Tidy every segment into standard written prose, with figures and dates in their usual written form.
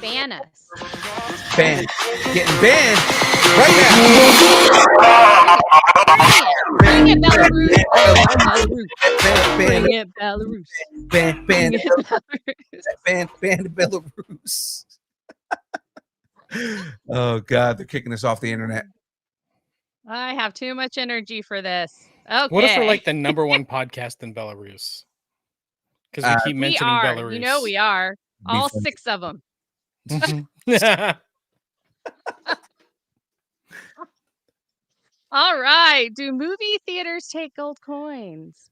ban us. Banned. Getting banned right now. Bring it, Belarus. Bring it, Belarus. Ban Belarus. Oh God, they're kicking us off the internet. I have too much energy for this. Okay. What if we're like the #1 podcast in Belarus? Because we keep mentioning Belarus. You know we are. All 6 of them. All right. Do movie theaters take gold coins?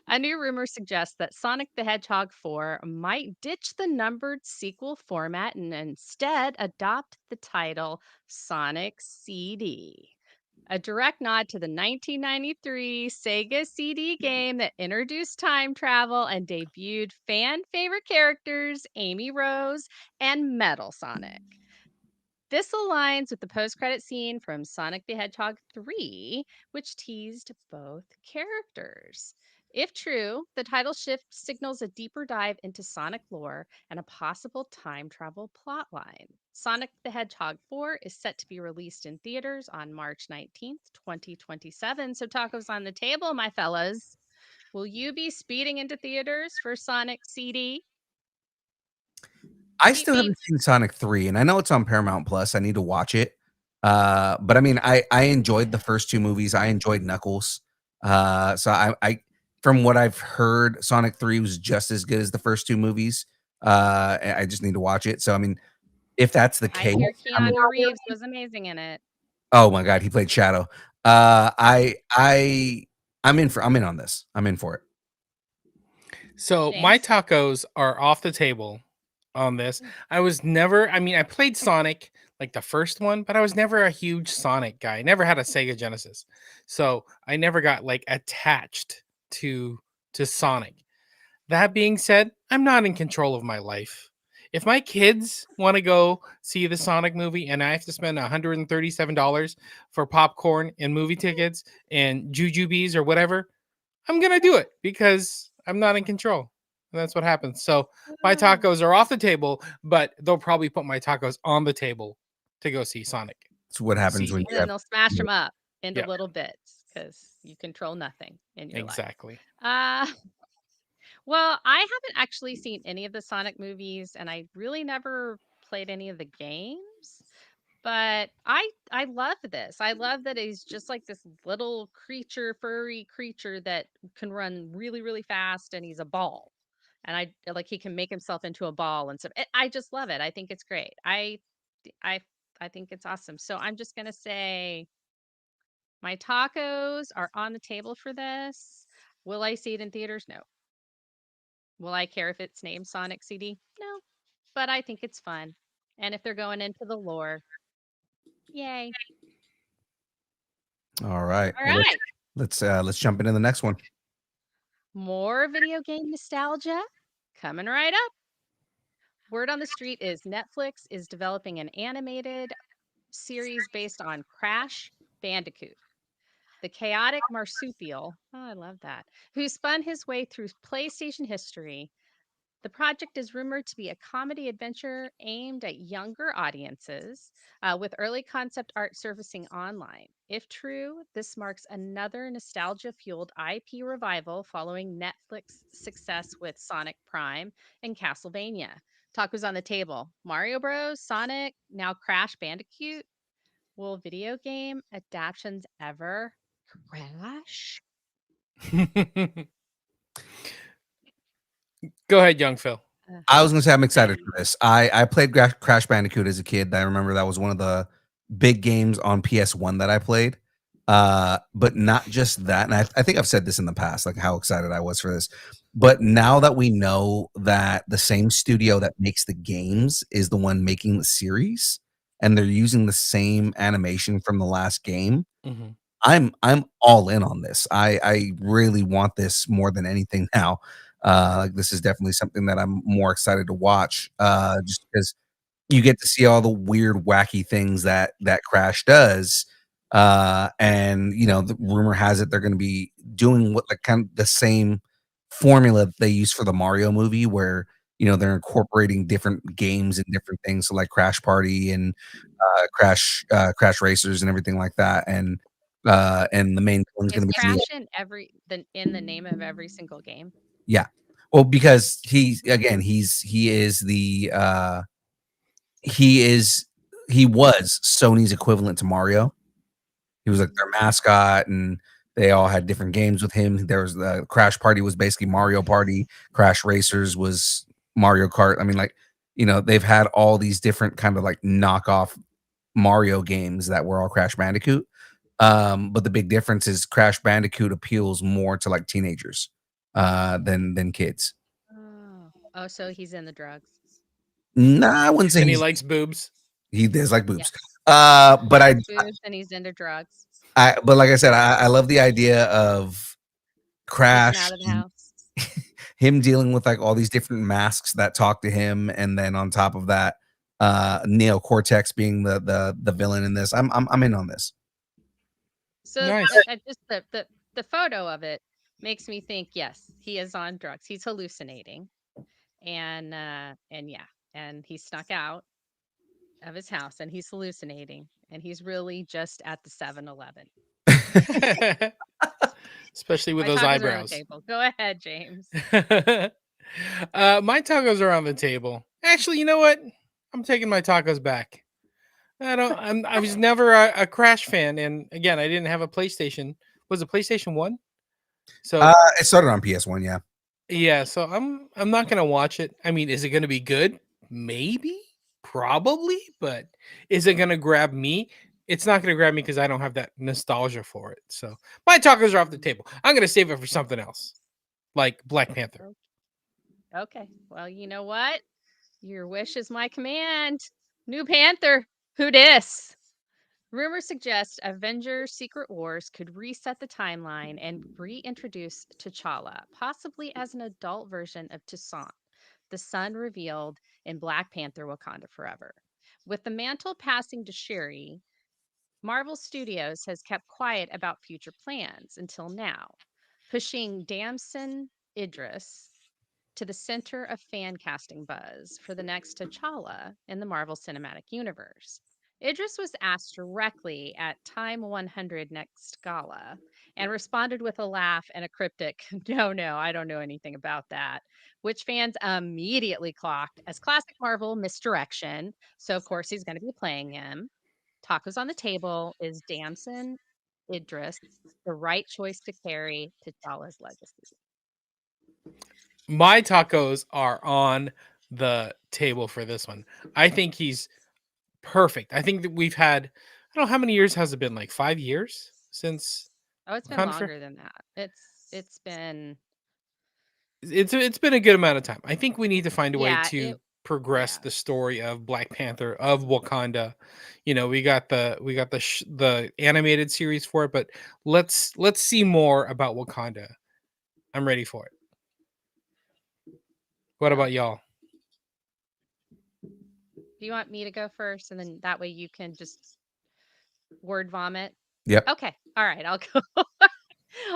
A new rumor suggests that Sonic the Hedgehog 4 might ditch the numbered sequel format and instead adopt the title Sonic CD. A direct nod to the 1993 Sega CD game that introduced time travel and debuted fan favorite characters Amy Rose and Metal Sonic. This aligns with the post-credit scene from Sonic the Hedgehog 3, which teased both characters. If true, the title shift signals a deeper dive into Sonic lore and a possible time travel plotline. Sonic the Hedgehog 4 is set to be released in theaters on March 19th, 2027. So tacos on the table, my fellas. Will you be speeding into theaters for Sonic CD? I still haven't seen Sonic 3, and I know it's on Paramount Plus. I need to watch it. But I mean, I enjoyed the first 2 movies. I enjoyed Knuckles. So I from what I've heard, Sonic 3 was just as good as the first 2 movies. I just need to watch it. So I mean, if that's the case, I hear Keanu Reeves was amazing in it. Oh my God, he played Shadow. I'm in on this. I'm in for it. So James? my tacos are off the table on this. I played Sonic, like the first one, but I was never a huge Sonic guy. I never had a Sega Genesis. So I never got like attached to Sonic. That being said, I'm not in control of my life. If my kids want to go see the Sonic movie and I have to spend $137 for popcorn and movie tickets and jujubes or whatever, I'm going to do it because I'm not in control. And that's what happens. So my tacos are off the table, but they'll probably put my tacos on the table to go see Sonic. That's what happens when you And then they'll smash them up into Yep. little bits because you control nothing in your Exactly. life. Well, I haven't actually seen any of the Sonic movies, and I really never played any of the games. But I love this. I love that he's just like this little creature, furry creature that can run really, really fast, and he's a ball. And I like he can make himself into a ball and stuff. I just love it. I think it's great. I think it's awesome. So I'm just gonna say my tacos are on the table for this. Will I see it in theaters? No. Will I care if it's named Sonic CD? No. But I think it's fun. And if they're going into the lore, yay. All right. All right. Let's jump into the next one. More video game nostalgia coming right up. Word on the street is Netflix is developing an animated series based on Crash Bandicoot, the chaotic marsupial. Oh, I love that. Who spun his way through PlayStation history. The project is rumored to be a comedy adventure aimed at younger audiences, with early concept art surfacing online. If true, this marks another nostalgia-fueled IP revival following Netflix's success with Sonic Prime and Castlevania. Tacos on the table. Mario Bros, Sonic, now Crash Bandicoot. Will video game adaptations ever crash? Go ahead, young Phil. I was gonna say I'm excited for this. I played Crash Bandicoot as a kid. I remember that was one of the big games on PS1 that I played. But not just that, and I think I've said this in the past, like how excited I was for this. But now that we know that the same studio that makes the games is the one making the series, and they're using the same animation from the last game, I'm all in on this. I really want this more than anything now. This is definitely something that I'm more excited to watch, just because you get to see all the weird, wacky things that Crash does. And you know, the rumor has it they're going to be doing what like kind of the same formula that they used for the Mario movie, where they're incorporating different games and different things, so like Crash Party and Crash Racers and everything like that, and the main one's Is gonna be Crash in the name of every single game? yeah. Well, because he is the he was Sony's equivalent to Mario. He was like their mascot, and they all had different games with him. There was the Crash Party was basically Mario Party. Crash Racers was Mario Kart. I mean, like, they've had all these different kind of like knockoff Mario games that were all Crash Bandicoot. But the big difference is Crash Bandicoot appeals more to like teenagers than kids. Oh, so he's in the drugs. Nah, I wouldn't say And he likes boobs. he does like Yeah. boobs. But Likes boobs and he's into drugs. but like I said, I love the idea of Sneaking Crash, out of the house. him dealing with like all these different masks that talk to him, and then on top of that, Neo Cortex being the villain in this. I'm in on this. So Nice. just the photo of it makes me think, yes, he is on drugs. He's hallucinating. And yeah, and he snuck out of his house and he's hallucinating and he's really just at the 7-Eleven. Especially with My those tacos are on the eyebrows. table. Go ahead, James. My tacos are on the table. Actually, you know what? I'm taking my tacos back. I was never a Crash fan, and again, I didn't have a PlayStation. Was it PlayStation 1? So It started on PS1, yeah. yeah, so I'm not gonna watch it. I mean, is it gonna be good? Maybe, probably, but is it gonna grab me? It's not gonna grab me because I don't have that nostalgia for it. So my tacos are off the table. I'm gonna save it for something else, like Black Panther. Okay. Well, you know what? Your wish is my command. New Panther. Who dis? Rumors suggest Avengers Secret Wars could reset the timeline and reintroduce T'Challa, possibly as an adult version of Toussaint, the son revealed in Black Panther Wakanda Forever. With the mantle passing to Shuri, Marvel Studios has kept quiet about future plans until now, pushing Damson Idris to the center of fan casting buzz for the next T'Challa in the Marvel Cinematic Universe. Idris was asked directly at Time 100 Next Gala and responded with a laugh and a cryptic, no, no, I don't know anything about that, which fans immediately clocked as classic Marvel misdirection. So, of course, he's going to be playing him. Tacos on the table is Damson Idris the right choice to carry T'Challa's legacy? My tacos are on the table for this one. I think he's perfect. I think that we've had, I don't know how many years has it been, like 5 years since Oh, it's been Wakanda for longer than that. It's been it's been a good amount of time. I think we need to find a way yeah, to it progress yeah. the story of Black Panther, of Wakanda. You know, we got the animated series for it, but let's see more about Wakanda. I'm ready for it. What Well, about y'all? do you want me to go first and then that way you can just word vomit? Yep. Okay. All right, I'll go.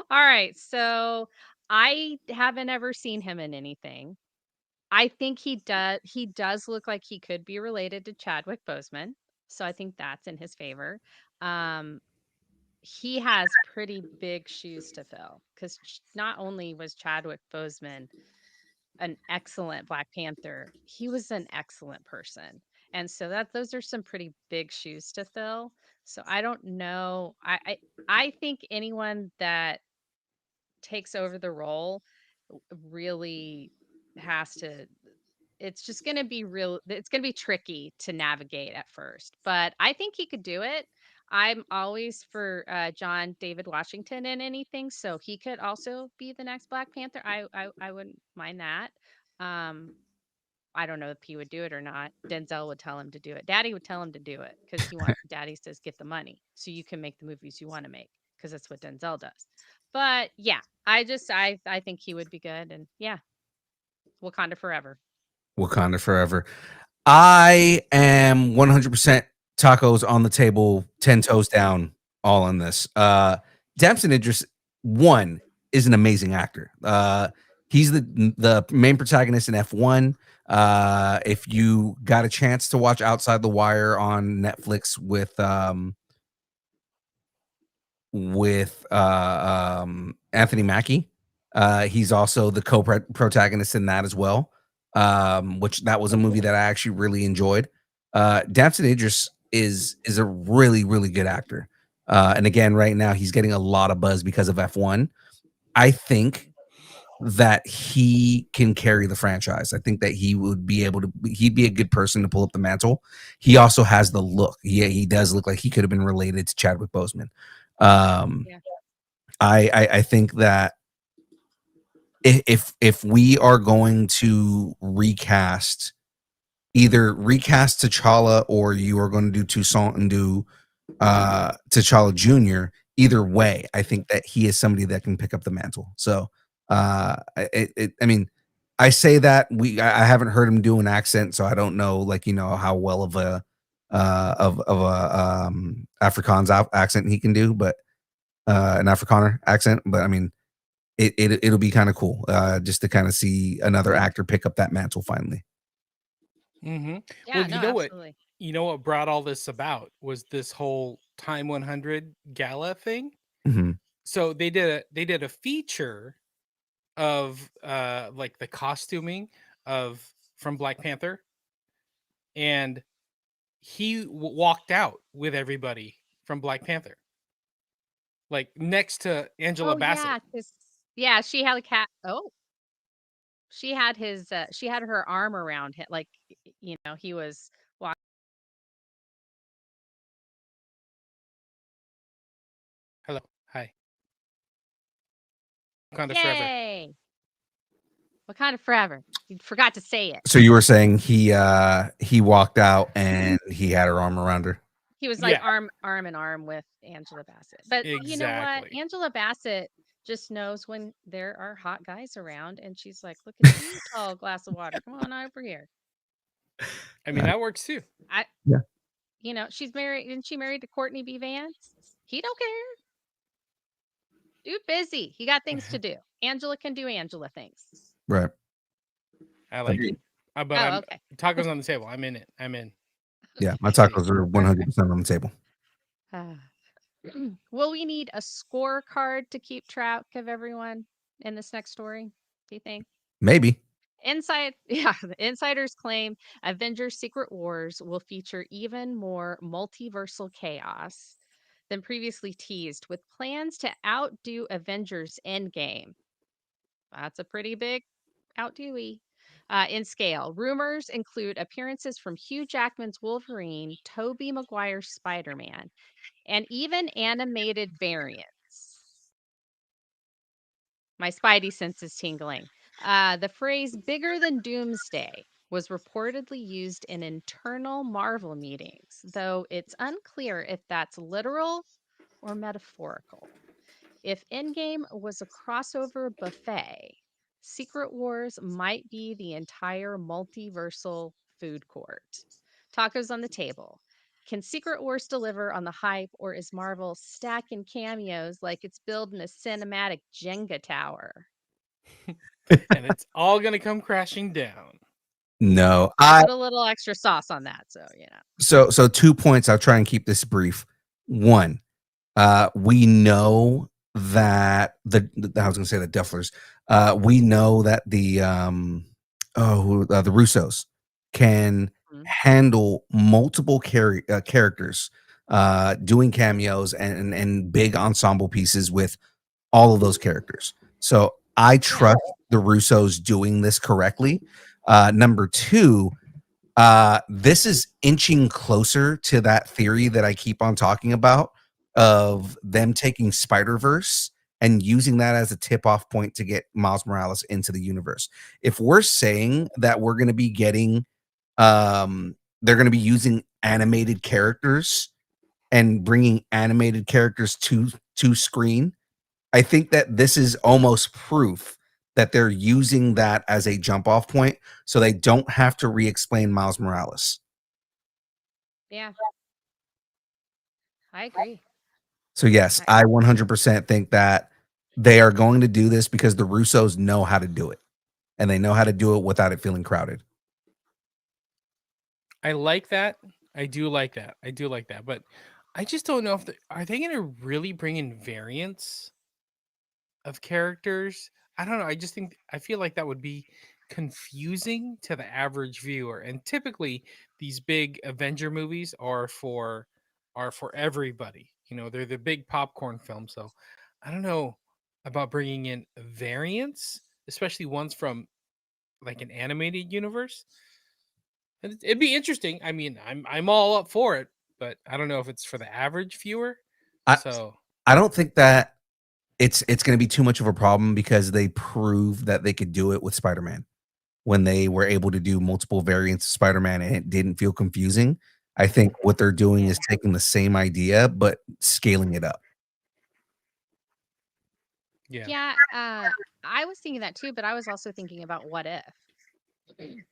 All right. So I haven't ever seen him in anything. I think he does look like he could be related to Chadwick Boseman. So I think that's in his favor. Um he has pretty big shoes to fill because not only was Chadwick Boseman an excellent Black Panther, he was an excellent person. And so those are some pretty big shoes to fill. So I don't know. I think anyone that takes over the role really has to it's just going to be it's going to be tricky to navigate at first, but I think he could do it. I'm always for John David Washington in anything, so he could also be the next Black Panther. I wouldn't mind that. um I don't know if he would do it or not. Denzel would tell him to do it. Daddy would tell him to do it because Daddy says get the money so you can make the movies you want to make because that's what Denzel does. But yeah, I think he would be good, and yeah, Wakanda forever. Wakanda forever. I am 100% tacos on the table, 10 toes down, all on this. Damson Idris, one, is an amazing actor. He's the main protagonist in F1. If you got a chance to watch Outside the Wire on Netflix with Anthony Mackie, he's also the co-protagonist in that as well. Which that was a movie that I actually really enjoyed. Damson Idris is a really really good actor. And again, right now he's getting a lot of buzz because of F1. I think that he can carry the franchise. I think that he would be able to. He'd be a good person to pull up the mantle. He also has the look. He does look like he could have been related to Chadwick Boseman. Um, Yeah. I think that if we are going to recast, either recast T'Challa or you are going to do Toussaint and do T'Challa Jr. Either way, I think that he is somebody that can pick up the mantle. So, I mean, I say that I haven't heard him do an accent, so I don't know, like, how well of a Afrikaans accent he can do, but an Afrikaner accent. But I mean, it'll be kind of cool, just to kind of see another actor pick up that mantle finally. Mm-hmm. Yeah, Well, no, absolutely. you know what brought all this about was this whole Time 100 gala thing. Mhm. So they did a feature of like the costuming of from Black Panther, and he walked out with everybody from Black Panther, like next to Angela Oh, Bassett. yeah, 'cause yeah, she had a cat. Oh, she had her arm around him, like, he was walk Hello, hi, Wakanda forever. "Yay! Wakanda forever." You forgot to say it. So you were saying he walked out and he had her arm around her. He was, like, Yeah, arm in arm with Angela Bassett. But you know what? exactly. Angela Bassett just knows when there are hot guys around, and she's like, "Look at you, tall glass of water. Come on over here." I mean, that works too. I Yeah. she's married isn't she married to Courtney B. Vance? He don't care. Dude busy. He got things to do. Angela can do Angela things. Right. I like it. But Oh, I'm okay. tacos on the table. I'm in it. I'm in. Yeah, my Okay. tacos are 100% on the table. Will we need a scorecard to keep track of everyone in this next story? Do you think? Maybe. The insiders claim Avengers Secret Wars will feature even more multiversal chaos than previously teased, with plans to outdo Avengers Endgame. That's a pretty big outdoey. In scale, rumors include appearances from Hugh Jackman's Wolverine, Tobey Maguire's Spider-Man, and even animated variants. My spidey sense is tingling. The phrase bigger than doomsday was reportedly used in internal Marvel meetings, though it's unclear if that's literal or metaphorical. If Endgame was a crossover buffet, Secret Wars might be the entire multiversal food court. Tacos on the table. Can Secret Wars deliver on the hype, or is Marvel stacking cameos like it's building a cinematic Jenga tower? And it's all gonna come crashing down. No. Put a little extra sauce on that, So 2 points, I'll try and keep this brief. One, we know that I was gonna say the Dufflers. We know that the Russos can Mhm. handle multiple characters, doing cameos and big ensemble pieces with all of those characters. So I trust the Russos doing this correctly. Number two, this is inching closer to that theory that I keep on talking about of them taking Spider-Verse and using that as a tip-off point to get Miles Morales into the universe. If we're saying that we're going to be getting they're going to be using animated characters and bringing animated characters to screen, I think that this is almost proof that they're using that as a jump off point so they don't have to re-explain Miles Morales. Yeah, I agree. So yes, I 100% think that they are going to do this because the Russos know how to do it, and they know how to do it without it feeling crowded. I like that. I do like that. I do like that. But I just don't know if are they going to really bring in variants of characters? I don't know. I just think I feel like that would be confusing to the average viewer. And typically these big Avenger movies are for everybody. You know, they're the big popcorn film. So I don't know about bringing in variants, especially ones from like an animated universe. It'd be interesting. I mean, I'm all up for it, but I don't know if it's for the average viewer. I So I don't think that it's going to be too much of a problem because they proved that they could do it with Spider-Man when they were able to do multiple variants of Spider-Man and it didn't feel confusing. I think what they're doing Yeah. is taking the same idea but scaling it up. yeah. Yeah, I was thinking that too, but I was also thinking about what if,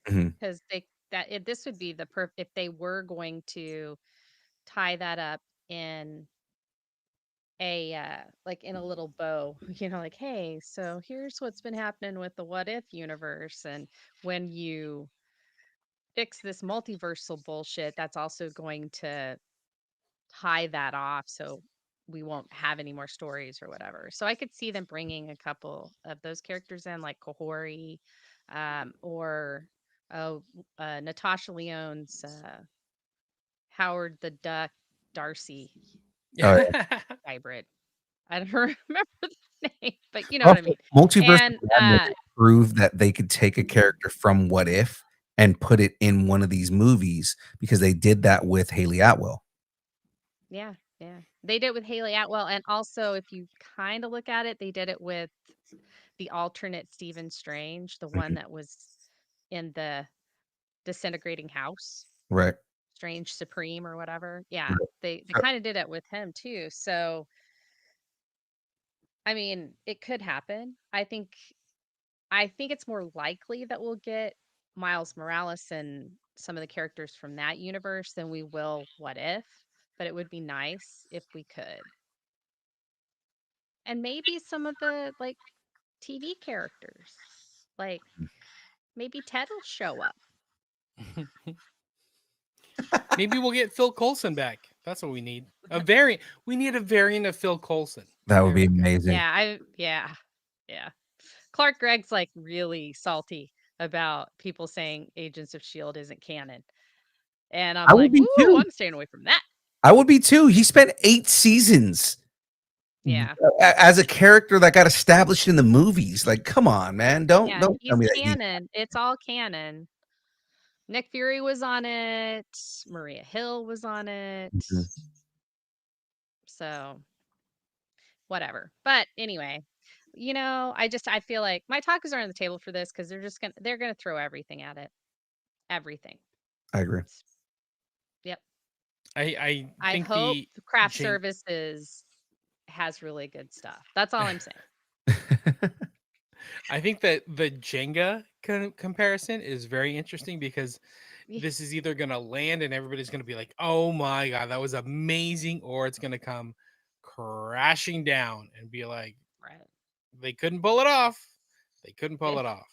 Mhm. because this would be the if they were going to tie that up in a like in a little bow, like, hey, so here's what's been happening with the what if universe, and when you fix this multiversal bullshit, that's also going to tie that off, so we won't have any more stories or whatever. So I could see them bringing a couple of those characters in, like Kahori, or oh, Natasha Lyonne's Howard the Duck Darcy Oh, hybrid. I don't remember the name, but you know what I also, mean. Multiverse of And Madness proved that they could take a character from What If and put it in one of these movies because they did that with Haley Atwell. yeah, yeah, they did it with Haley Atwell, and also if you kind of look at it, they did it with the alternate Stephen Strange, the one Mhm. that was in the disintegrating house, Right. Strange Supreme or whatever. Yeah, Right. they kind of did it with him too. So, I mean, it could happen. I think it's more likely that we'll get Miles Morales and some of the characters from that universe than we will What If, but it would be nice if we could. And maybe some of the like TV characters. Like maybe Ted will show up. Maybe we'll get Phil Coulson back. That's what we need. A variant. We need a variant of Phil Coulson. That would There be we go. amazing. Yeah. Clark Gregg's like really salty about people saying Agents of Shield isn't canon. And I'm I would like, be "Woo, too. I'm staying away from that." I would be too. He spent 8 seasons Yeah. as a character that got established in the movies. Like, come on, man. Don't Yeah, don't tell he's me that he's canon. It's all canon. Nick Fury was on it. Maria Hill was on it. Mhm. So, whatever. But anyway, I feel like my tacos are on the table for this because they're gonna throw everything at it. Everything. I agree. Yep. I I think hope the craft Jen- services has really good stuff. That's all I'm saying. I think that the Jenga comparison is very interesting because Yeah, this is either going to land and everybody's going to be like, "Oh my god, that was amazing," or it's going to come crashing down and be like, right. "They couldn't pull it off. They couldn't Yeah. pull it off."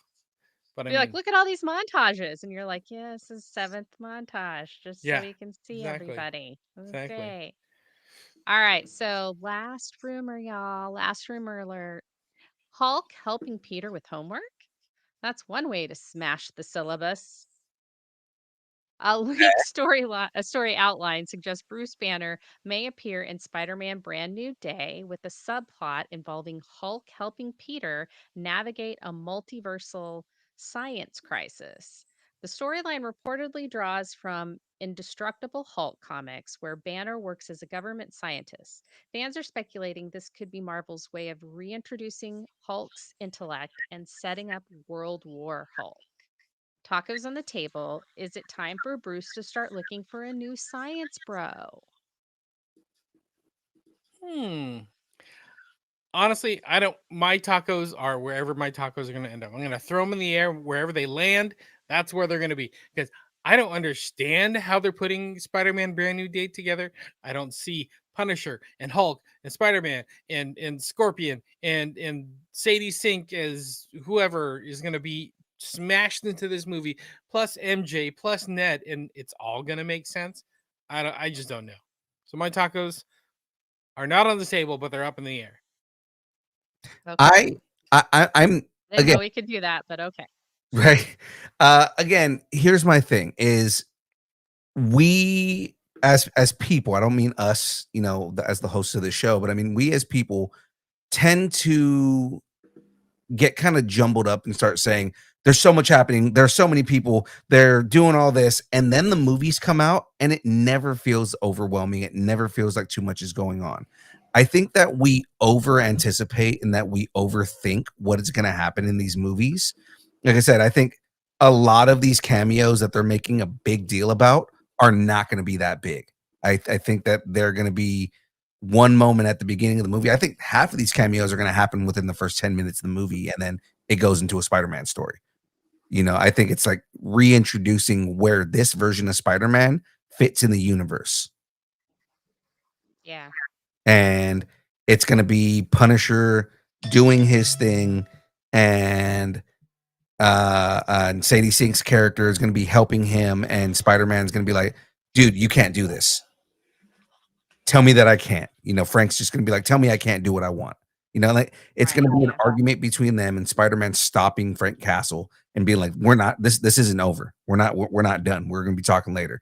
But I Be like, mean, look at all these montages, and you're like, yeah, this is seventh montage, just so yeah, we can see exactly, everybody. exactly. Okay. All right. So last rumor, y'all. Last rumor alert. Hulk helping Peter with homework. That's one way to smash the syllabus. A leaked a story outline suggests Bruce Banner may appear in Spider-Man Brand New Day with a subplot involving Hulk helping Peter navigate a multiversal science crisis. The storyline reportedly draws from Indestructible Hulk comics, where Banner works as a government scientist. Fans are speculating this could be Marvel's way of reintroducing Hulk's intellect and setting up World War Hulk. Tacos on the table. Is it time for Bruce to start looking for a new science bro? Hmm. Honestly, I don't. My tacos are wherever my tacos are going to end up. I'm going to throw them in the air wherever they land. That's where they're going to be because I don't understand how they're putting Spider-Man Brand New Day together. I don't see Punisher and Hulk and Spider-Man and Scorpion and Sadie Sink as whoever is going to be smashed into this movie, plus MJ, plus Ned, and it's all gonna make sense. I just don't know. So my tacos are not on the table, but they're up in the air. Okay. I'm Didn't again know we could do that, but okay. right. Again, here's my thing: is we as people, I don't mean us, as the hosts of the show, but I mean we as people tend to get kind of jumbled up and start saying there's so much happening, there's so many people, they're doing all this, and then the movies come out and it never feels overwhelming, it never feels like too much is going on. I think that we over anticipate and that we overthink what is going to happen in these movies. Like I said, I think a lot of these cameos that they're making a big deal about are not going to be that big. I think that they're going to be one moment at the beginning of the movie. I think half of these cameos are going to happen within the first 10 minutes of the movie, and then it goes into a Spider-Man story. I think it's like reintroducing where this version of Spider-Man fits in the universe. Yeah. And it's going to be Punisher doing his thing, and Sadie Sink's character is going to be helping him, and Spider-Man's going to be like, dude, you can't do this. Tell me that I can't. Frank's just going to be like, tell me I can't do what I want. Like it's Right. going to be an Yeah. argument between them, and Spider-Man stopping Frank Castle and being like, we're not, this isn't over. We're not done. We're going to be talking later.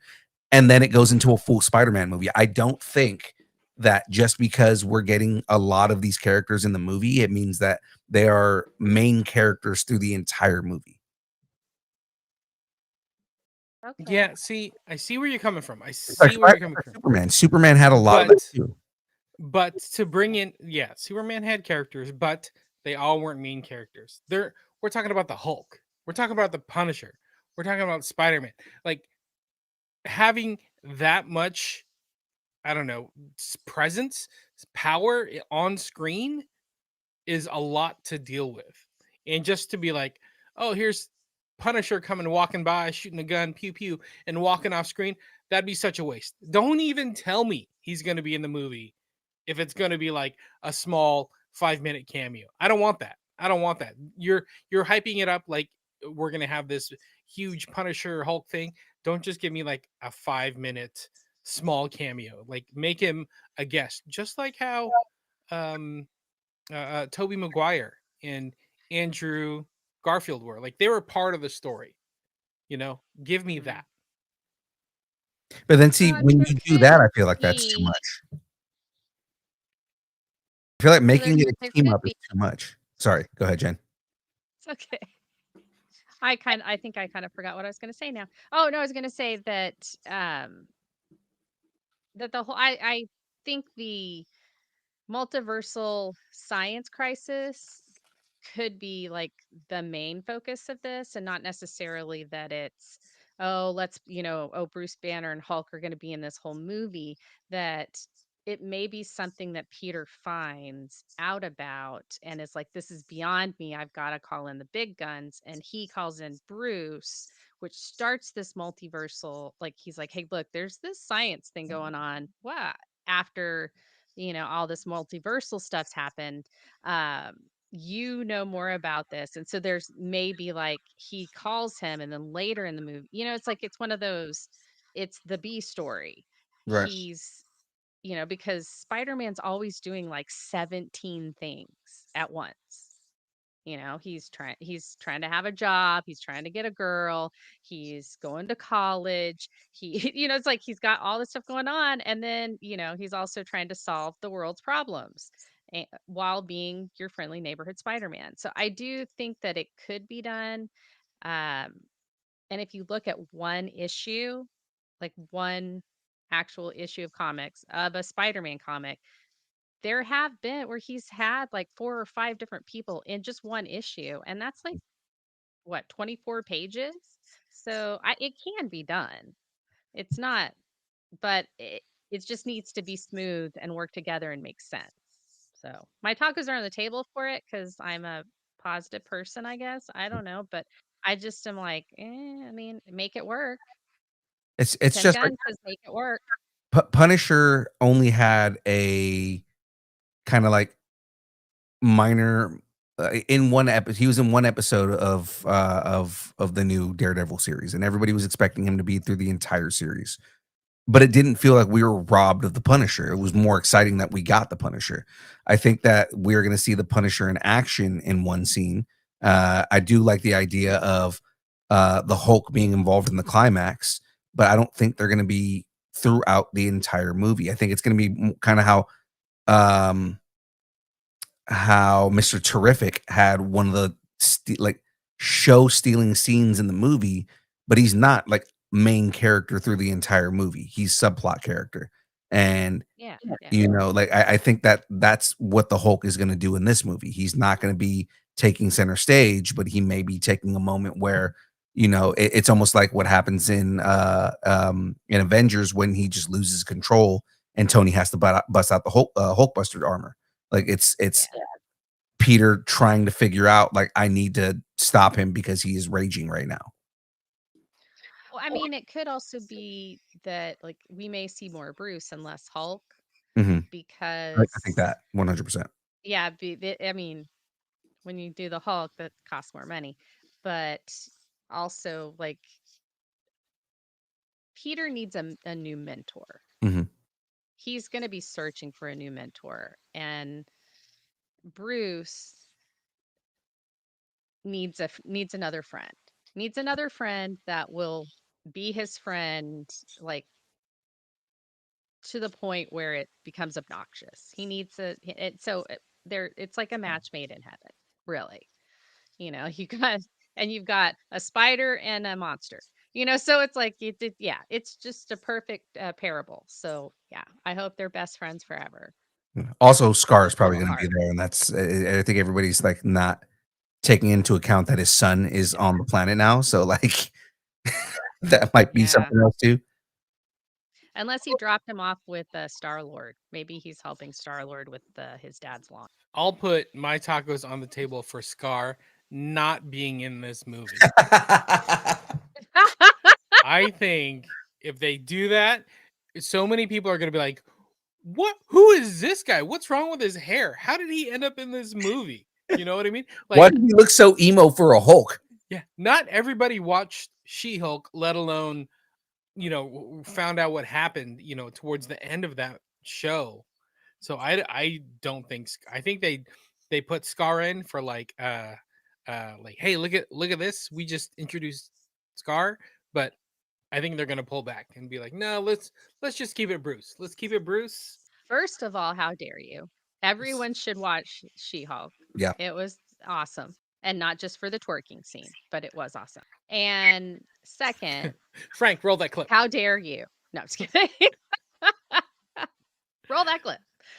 And then it goes into a full Spider-Man movie. I don't think that just because we're getting a lot of these characters in the movie, it means that they are main characters through the entire movie. Okay. Yeah, I see where you're coming from. I Like see where you're coming from. Superman. Superman had a lot of But that too. but to bring in, yeah, Superman had characters, but they all weren't main characters. We're talking about the Hulk. We're talking about the Punisher. We're talking about Spider-Man. Like having that much, I don't know, presence, power on screen is a lot to deal with. And just to be like, oh, here's Punisher coming walking by, shooting a gun, pew pew, and walking off screen, that'd be such a waste. Don't even tell me he's going to be in the movie if it's going to be like a small 5-minute cameo. I don't want that. I don't want that. You're hyping it up like we're going to have this huge Punisher Hulk thing. Don't just give me like a 5-minute small cameo. Like make him a guest, just like how Toby Maguire and Andrew Garfield were. Like they were part of the story. Give me that. But then see, Well, when there you do could that, I feel like that's too be much. I feel like well, there making it there a team could up is be too much. Sorry, go ahead, Jen. it's okay. I think I kind of forgot what I was going to say now. Oh, no, I was going to say that that the whole I think the multiversal science crisis could be like the main focus of this, and not necessarily that it's, oh, oh, Bruce Banner and Hulk are going to be in this whole movie. That it may be something that Peter finds out about and is like, this is beyond me, I've got to call in the big guns, and he calls in Bruce, which starts this multiversal, like he's like, hey, look, there's this science thing going on. Wow. After all this multiversal stuff's happened, you know more about this. And so there's maybe like he calls him, and then later in the movie, it's like it's one of those, it's the B story. Right. He's because Spider-Man's always doing like 17 things at once. He's trying to have a job, he's trying to get a girl, he's going to college, he it's like he's got all this stuff going on, and then he's also trying to solve the world's problems, while being your friendly neighborhood Spider-Man. So I do think that it could be done. um and if you look at one issue, like one actual issue of comics of a Spider-Man comic, there have been where he's had like 4 or 5 different people in just one issue, and that's like, what, 24 pages? So, it can be done. It's not, but it just needs to be smooth and work together and make sense. So, my tacos are on the table for it because 'cause I'm a positive person, I guess. I don't know, but I just am like, I mean, make it work. It's 10 just like Gun says make it work. Punisher only had a kind of like minor in one episode. He was in one episode of the new Daredevil series, and everybody was expecting him to be through the entire series. But it didn't feel like we were robbed of the Punisher. It was more exciting that we got the Punisher. I think that we're going to see the Punisher in action in one scene. I do like the idea of the Hulk being involved in the climax, but I don't think they're going to be throughout the entire movie. I think it's going to be kind of um, how Mr. Terrific had one of the like show stealing scenes in the movie, but he's not like main character through the entire movie. He's subplot character. And Yeah, yeah, like I think that that's what the Hulk is going to do in this movie. He's not going to be taking center stage, but he may be taking a moment where it's almost like what happens in Avengers when he just loses control and Tony has to bust out the Hulkbuster armor. Like it's yeah. Peter trying to figure out, like, I need to stop him because he is raging right now. Well, I mean, it could also be that like we may see more Bruce and less Hulk Mhm. I think because that 100%. yeah, I mean, when you do the Hulk, that costs more money, but also like Peter needs a new mentor. Mhm. He's going to be searching for a new mentor, and Bruce needs another friend. Needs another friend that will be his friend, like to the point where it becomes obnoxious. He needs there. It's like a match made in heaven, really. You got and you've got a spider and a monster. So it's like yeah, it's just a perfect parable. So yeah, I hope they're best friends forever. Also, Scar is A probably little gonna be hard. there, and that's I think everybody's, like, not taking into account that his son is Yeah, on the planet now, so, like, that might be yeah. something else too. Unless he dropped him off with Star Lord, maybe he's helping Star Lord with his dad's lawn. I'll put my tacos on the table for Scar not being in this movie. I think if they do that, so many people are going to be like, "What? Who is this guy? What's wrong with his hair? How did he end up in this movie?" You know what I mean? Why Like, did he look so emo for a Hulk? yeah, not everybody watched She-Hulk, let alone, found out what happened, towards the end of that show. So I don't think I think they put Scar in for like, hey, look at this. We just introduced Scar, but I think they're gonna pull back and be like, no, let's just keep it Bruce. Let's keep it Bruce. First of all, how dare you? Let's- Everyone should watch She-Hulk. Yeah. It was awesome. And not just for the twerking scene, but it was awesome. And second, Frank, roll that clip. how dare you? No, I'm just kidding. Roll that clip.